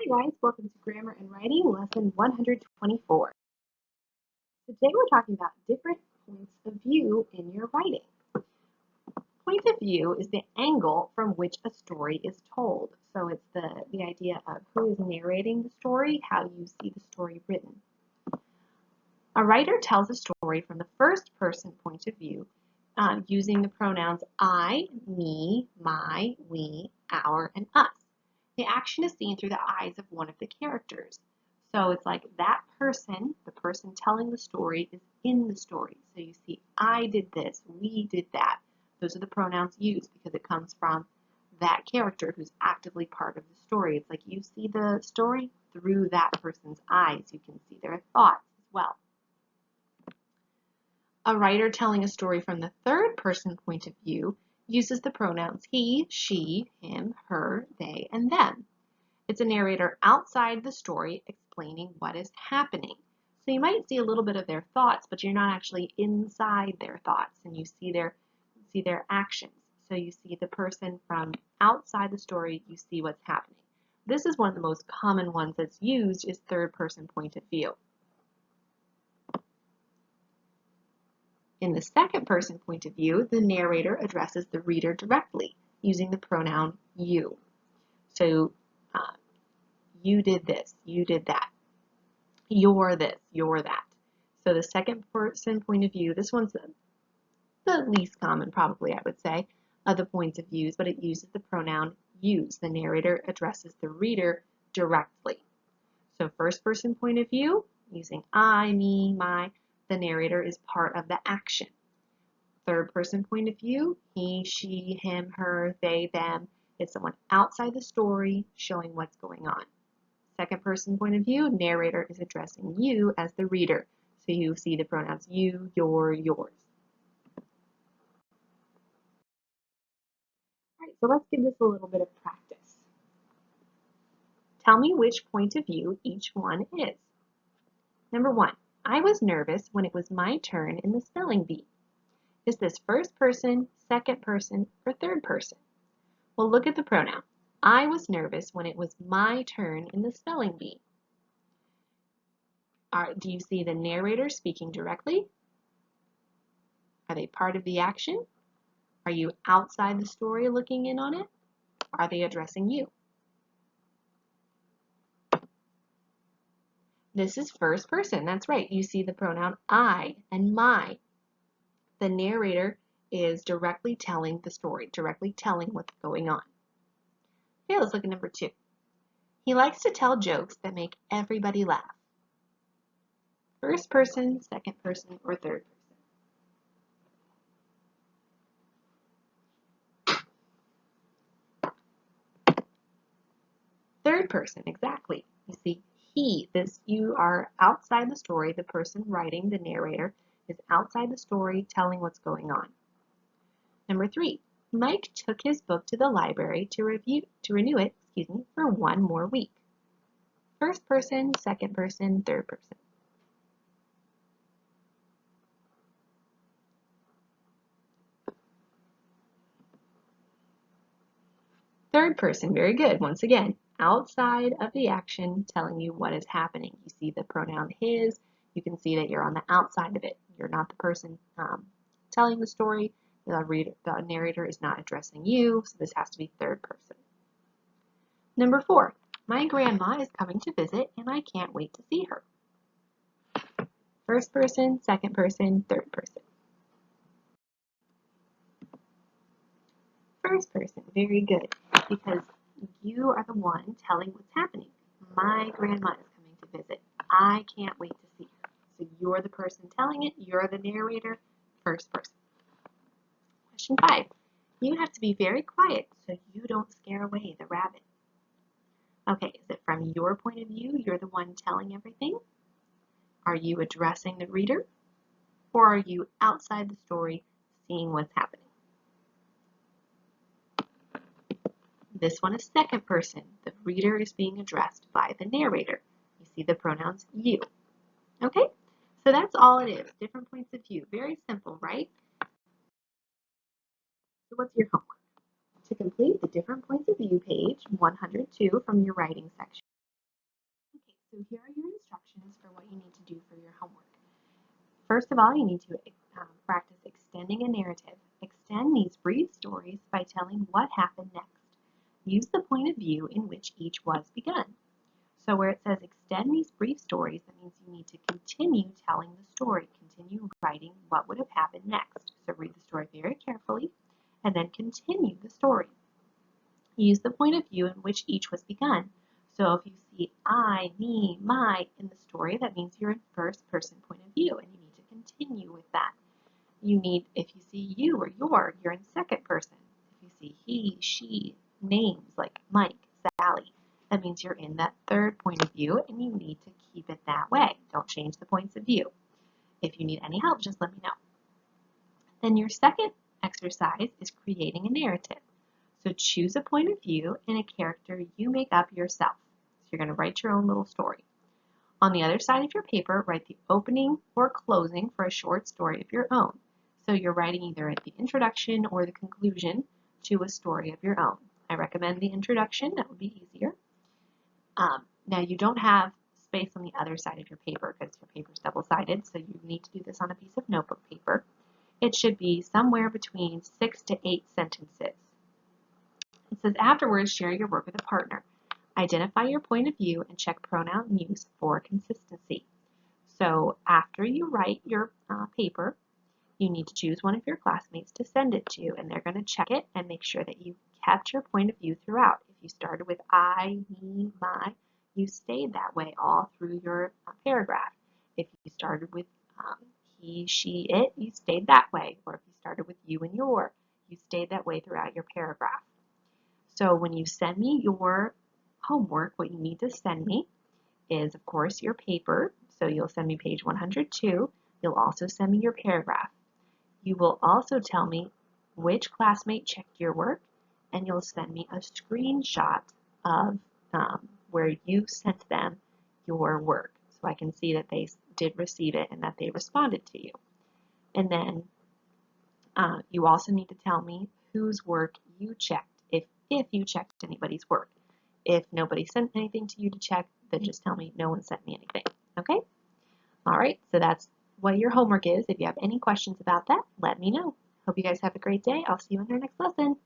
Hi guys, welcome to Grammar and Writing, lesson 124. Today we're talking about different points of view in your writing. Point of view is the angle from which a story is told. So it's the idea of who is narrating the story, how you see the story written. A writer tells a story from the first person point of view using the pronouns I, me, my, we, our, and us. The action is seen through the eyes of one of the characters. So it's like that person, the person telling the story, is in the story. So you see, I did this, we did that. Those are the pronouns used because it comes from that character who's actively part of the story. It's like you see the story through that person's eyes. You can see their thoughts as well. A writer telling a story from the third person point of view uses the pronouns he, she, him, her, they, and them. It's a narrator outside the story explaining what is happening. So you might see a little bit of their thoughts, but you're not actually inside their thoughts, and you see their actions. So you see the person from outside the story, you see what's happening. This is one of the most common ones that's used is third person point of view. In the second person point of view, the narrator addresses the reader directly using the pronoun you. So you did this, you did that, you're this, you're that. So the second person point of view, this one's the least common probably, I would say, of the points of views, but it uses the pronoun use. The narrator addresses the reader directly. So first person point of view, using I, me, my, the narrator is part of the action. Third person point of view, he, she, him, her, they, them. It's someone outside the story showing what's going on. Second person point of view, narrator is addressing you as the reader. So you see the pronouns you, your, yours. All right, so let's give this a little bit of practice. Tell me which point of view each one is. Number one, I was nervous when it was my turn in the spelling bee. Is this first person, second person, or third person? Well, look at the pronoun. I was nervous when it was my turn in the spelling bee. Do you see the narrator speaking directly? Are they part of the action? Are you outside the story looking in on it? Are they addressing you? This is first person. That's right. You see the pronoun I and my. The narrator is directly telling the story, directly telling what's going on. Okay, let's look at number two. He likes to tell jokes that make everybody laugh. First person, second person, or third person? Third person, exactly. You see, you are outside the story. The person writing, the narrator, is outside the story telling what's going on. Number three, Mike took his book to the library to renew it, for one more week. First person, second person, third person. Third person, very good. Once again, outside of the action, telling you what is happening. You see the pronoun his. You can see that you're on the outside of it. You're not the person telling the story. The narrator is not addressing you, so this has to be third person. Number four, my grandma is coming to visit and I can't wait to see her. First person, second person, third person. First person, very good, because you are the one telling what's happening. My grandma is coming to visit. I can't wait to see her. So you're the person telling it, you're the narrator, first person. Question 5. You have to be very quiet so you don't scare away the rabbit. Okay, is it from your point of view, you're the one telling everything? Are you addressing the reader? Or are you outside the story seeing what's happening? This one is second person. The reader is being addressed by the narrator. You see the pronouns you. Okay, so that's all it is. Different points of view. Very simple, right? So what's your homework? To complete the different points of view page 102 from your writing section. So here are your instructions for what you need to do for your homework. First of all, you need to practice extending a narrative. Extend these brief stories by telling what happened next. Use the point of view in which each was begun. So where it says extend these brief stories, that means you need to continue telling the story, continue writing what would have happened next. So read the story very carefully and then continue the story. Use the point of view in which each was begun. So if you see I, me, my in the story, that means you're in first person point of view and you need to continue with that. If you see you or you're in second person. If you see he, she, names like Mike, Sally, that means you're in that third point of view and you need to keep it that way. Don't change the points of view. If you need any help, just let me know. Then your second exercise is creating a narrative. So choose a point of view and a character you make up yourself. So you're going to write your own little story. On the other side of your paper, write the opening or closing for a short story of your own. So you're writing either at the introduction or the conclusion to a story of your own. I recommend the introduction, that would be easier. Now you don't have space on the other side of your paper because your paper is double-sided, so you need to do this on a piece of notebook paper. It should be somewhere between 6 to 8 sentences. It says afterwards, share your work with a partner. Identify your point of view and check pronoun use for consistency. So after you write your paper, you need to choose one of your classmates to send it to, and they're going to check it and make sure that you kept your point of view throughout. If you started with I, me, my, you stayed that way all through your paragraph. If you started with he, she, it, you stayed that way. Or if you started with you and your, you stayed that way throughout your paragraph. So when you send me your homework, what you need to send me is, of course, your paper. So you'll send me page 102. You'll also send me your paragraph. You will also tell me which classmate checked your work, and you'll send me a screenshot of where you sent them your work, so I can see that they did receive it and that they responded to you. And then you also need to tell me whose work you checked, if you checked anybody's work. If nobody sent anything to you to check, then just tell me no one sent me anything. Okay? All right, so that's what your homework is. If you have any questions about that, let me know. Hope you guys have a great day. I'll see you in our next lesson.